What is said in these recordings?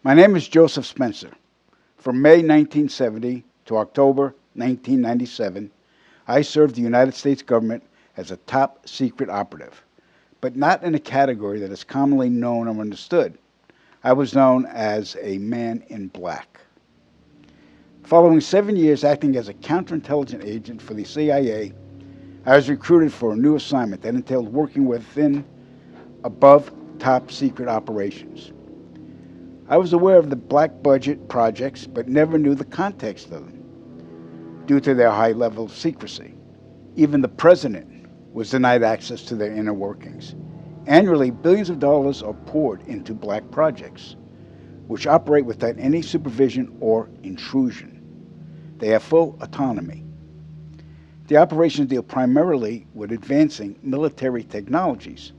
My name is Joseph Spencer. From May 1970 to October 1997, I served the United States government as a top secret operative, but not in a category that is commonly known or understood. I was known as a man in black. Following 7 years acting as a counterintelligence agent for the CIA, I was recruited for a new assignment that entailed working within above top secret operations. I was aware of the black budget projects, but never knew the context of them due to their high level of secrecy. Even the president was denied access to their inner workings. Annually, billions of dollars are poured into black projects, which operate without any supervision or intrusion. They have full autonomy. The operations deal primarily with advancing military technologies,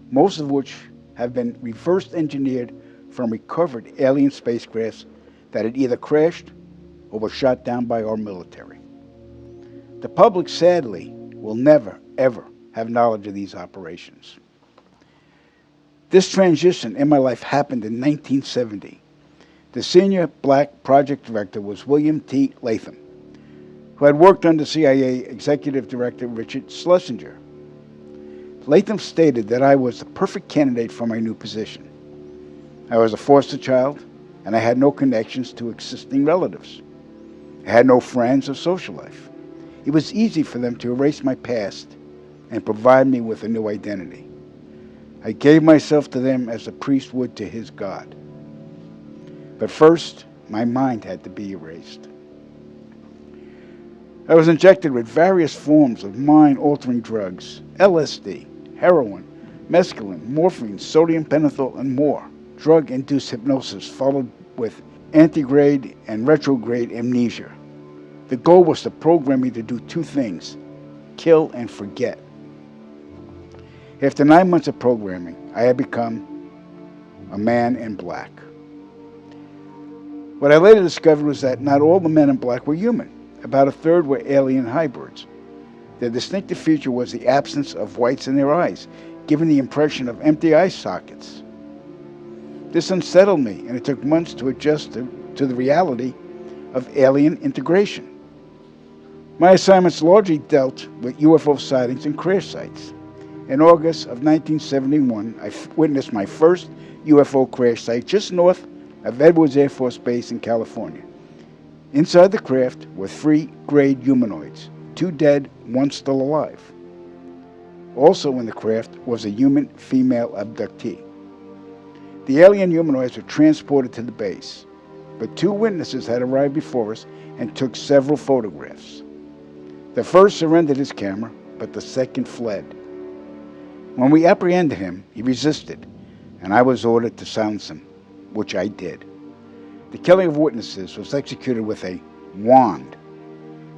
most of which have been reverse engineered from recovered alien spacecrafts that had either crashed or were shot down by our military. The public, sadly, will never, ever have knowledge of these operations. This transition in my life happened in 1970. The senior black project director was William T. Latham, who had worked under CIA Executive Director Richard Schlesinger. Latham stated that I was the perfect candidate for my new position. I was a foster child, and I had no connections to existing relatives. I had no friends or social life. It was easy for them to erase my past and provide me with a new identity. I gave myself to them as a priest would to his God. But first, my mind had to be erased. I was injected with various forms of mind-altering drugs, LSD, heroin, mescaline, morphine, sodium pentothal, and more. Drug-induced hypnosis followed with antegrade and retrograde amnesia. The goal was to program me to do two things: kill and forget. After 9 months of programming, I had become a man in black. What I later discovered was that not all the men in black were human. About a third were alien hybrids. Their distinctive feature was the absence of whites in their eyes, giving the impression of empty eye sockets. This unsettled me, and it took months to adjust to the reality of alien integration. My assignments largely dealt with UFO sightings and crash sites. In August of 1971, I witnessed my first UFO crash site just north of Edwards Air Force Base in California. Inside the craft were 3 grayed humanoids, 2 dead, 1 still alive. Also in the craft was a human female abductee. The alien humanoids were transported to the base, but 2 witnesses had arrived before us and took several photographs. The first surrendered his camera, but the second fled. When we apprehended him, he resisted, and I was ordered to silence him, which I did. The killing of witnesses was executed with a wand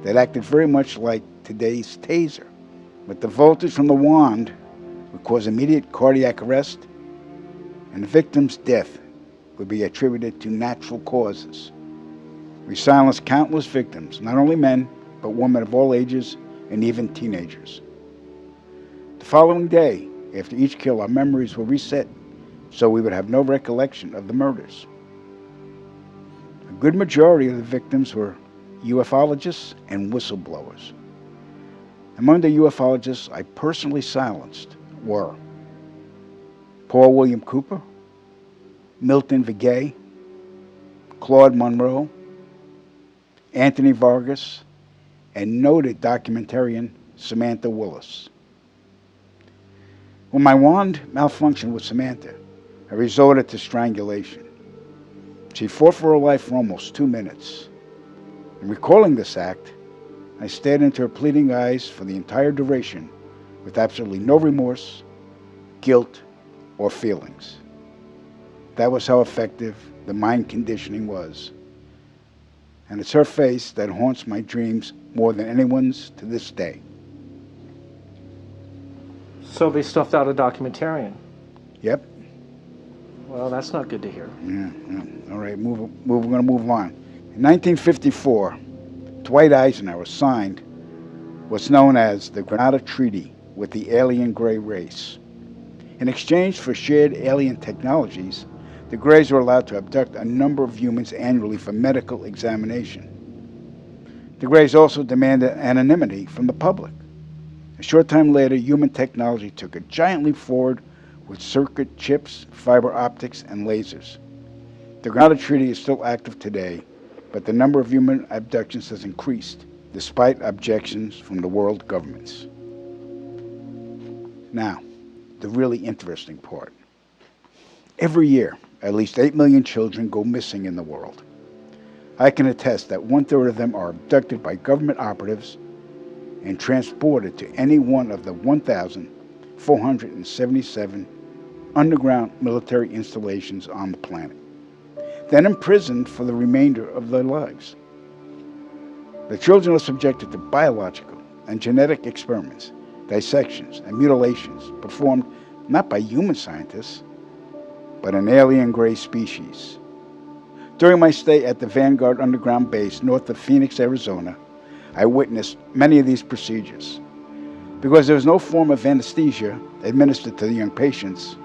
that acted very much like today's taser, but the voltage from the wand would cause immediate cardiac arrest, and the victim's death would be attributed to natural causes. We silenced countless victims, not only men, but women of all ages and even teenagers. The following day, after each kill, our memories were reset so we would have no recollection of the murders. A good majority of the victims were ufologists and whistleblowers. Among the ufologists I personally silenced were Paul William Cooper, Milton Vigay, Claude Monroe, Anthony Vargas, and noted documentarian Samantha Willis. When my wand malfunctioned with Samantha, I resorted to strangulation. She fought for her life for almost 2 minutes. In recalling this act, I stared into her pleading eyes for the entire duration with absolutely no remorse, guilt, or feelings. That was how effective the mind conditioning was. And it's her face that haunts my dreams more than anyone's to this day. So they stuffed out a documentarian. Yep. Well, that's not good to hear. Yeah. All right, we're going to move on. In 1954, Dwight Eisenhower signed what's known as the Granada Treaty with the alien gray race. In exchange for shared alien technologies, The Greys were allowed to abduct a number of humans annually for medical examination. The Greys also demanded anonymity from the public. A short time later, human technology took a giant leap forward with circuit chips, fiber optics, and lasers. The Granada Treaty is still active today, but the number of human abductions has increased, despite objections from the world governments. Now, the really interesting part. Every year, at least 8 million children go missing in the world. I can attest that 1/3 of them are abducted by government operatives and transported to any one of the 1,477 underground military installations on the planet, then imprisoned for the remainder of their lives. The children are subjected to biological and genetic experiments, dissections, and mutilations performed not by human scientists, but an alien gray species. During my stay at the Vanguard Underground Base north of Phoenix, Arizona, I witnessed many of these procedures. Because there was no form of anesthesia administered to the young patients,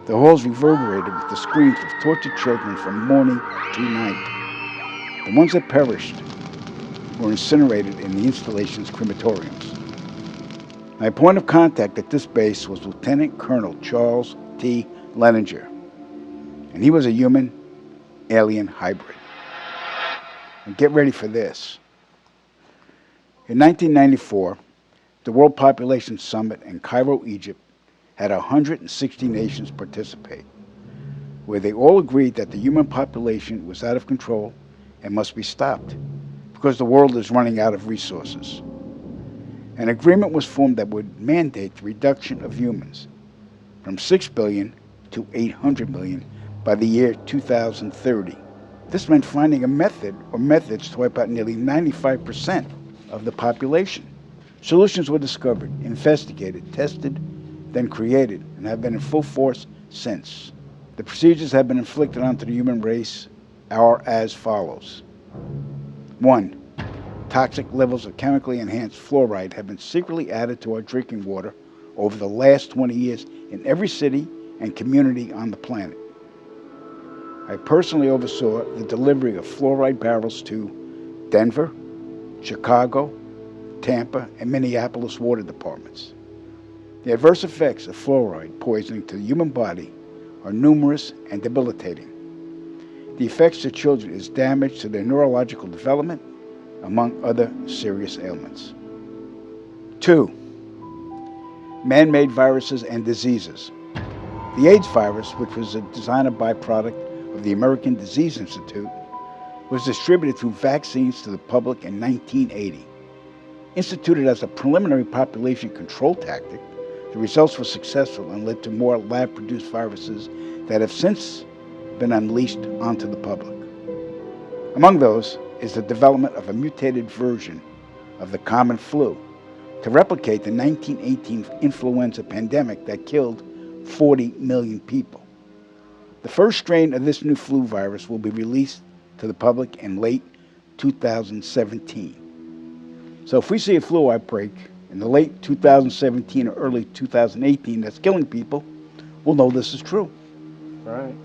the halls reverberated with the screams of tortured children from morning to night. The ones that perished were incinerated in the installation's crematoriums. My point of contact at this base was Lieutenant Colonel Charles T. Leninger, and he was a human-alien hybrid. And get ready for this. In 1994, the World Population Summit in Cairo, Egypt, had 160 nations participate, where they all agreed that the human population was out of control and must be stopped because the world is running out of resources. An agreement was formed that would mandate the reduction of humans from 6 billion to 800 million by the year 2030. This meant finding a method or methods to wipe out nearly 95% of the population. Solutions were discovered, investigated, tested, then created, and have been in full force since. The procedures have been inflicted onto the human race are as follows. 1. Toxic levels of chemically enhanced fluoride have been secretly added to our drinking water over the last 20 years in every city and community on the planet. I personally oversaw the delivery of fluoride barrels to Denver, Chicago, Tampa, and Minneapolis water departments. The adverse effects of fluoride poisoning to the human body are numerous and debilitating. The effects to children is damage to their neurological development, among other serious ailments. 2. Man-made viruses and diseases. The AIDS virus, which was a designer byproduct of the American Disease Institute, was distributed through vaccines to the public in 1980. Instituted as a preliminary population control tactic, the results were successful and led to more lab-produced viruses that have since been unleashed onto the public. Among those is the development of a mutated version of the common flu to replicate the 1918 influenza pandemic that killed 40 million people. The first strain of this new flu virus will be released to the public in late 2017. So if we see a flu outbreak in the late 2017 or early 2018 that's killing people, we'll know this is true. Right.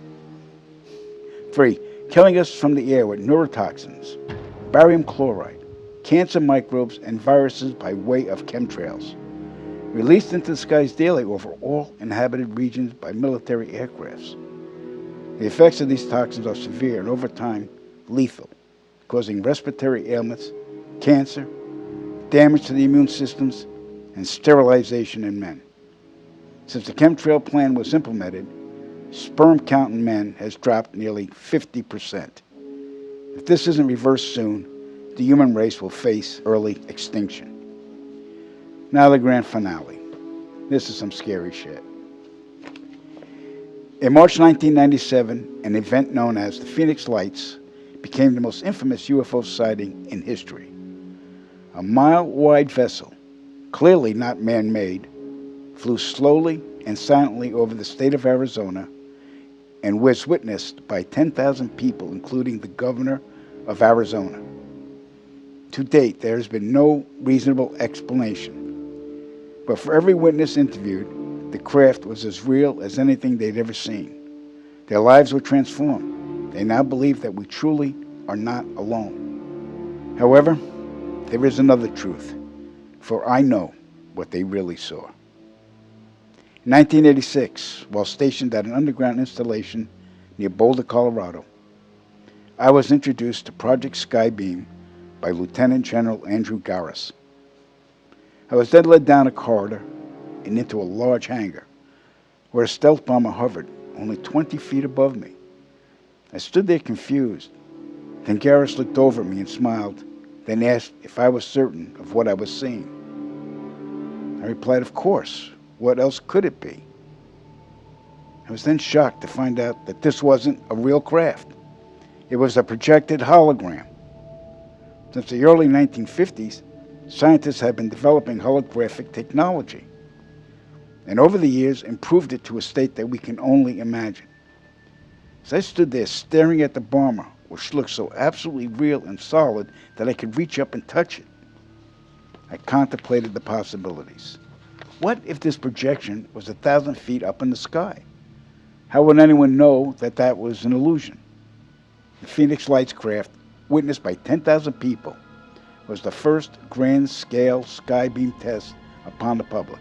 3. Killing us from the air with neurotoxins, barium chloride, cancer microbes, and viruses by way of chemtrails, released into the skies daily over all inhabited regions by military aircrafts. The effects of these toxins are severe and over time lethal, causing respiratory ailments, cancer, damage to the immune systems, and sterilization in men. Since the chemtrail plan was implemented, sperm count in men has dropped nearly 50%. If this isn't reversed soon, the human race will face early extinction. Now the grand finale. This is some scary shit. In March 1997, an event known as the Phoenix Lights became the most infamous UFO sighting in history. A mile-wide vessel, clearly not man-made, flew slowly and silently over the state of Arizona and was witnessed by 10,000 people, including the governor of Arizona. To date, there has been no reasonable explanation. But for every witness interviewed, the craft was as real as anything they'd ever seen. Their lives were transformed. They now believe that we truly are not alone. However, there is another truth, for I know what they really saw. In 1986, while stationed at an underground installation near Boulder, Colorado, I was introduced to Project Skybeam by Lieutenant General Andrew Garris. I was then led down a corridor and into a large hangar where a stealth bomber hovered only 20 feet above me. I stood there confused. Then Garris looked over at me and smiled, then asked if I was certain of what I was seeing. I replied, of course. What else could it be? I was then shocked to find out that this wasn't a real craft. It was a projected hologram. Since the early 1950s, scientists have been developing holographic technology, and over the years improved it to a state that we can only imagine. As I stood there staring at the bomber, which looked so absolutely real and solid that I could reach up and touch it, I contemplated the possibilities. What if this projection was 1,000 feet up in the sky? How would anyone know that that was an illusion? The Phoenix Lights craft, witnessed by 10,000 people, was the first grand-scale Skybeam test upon the public.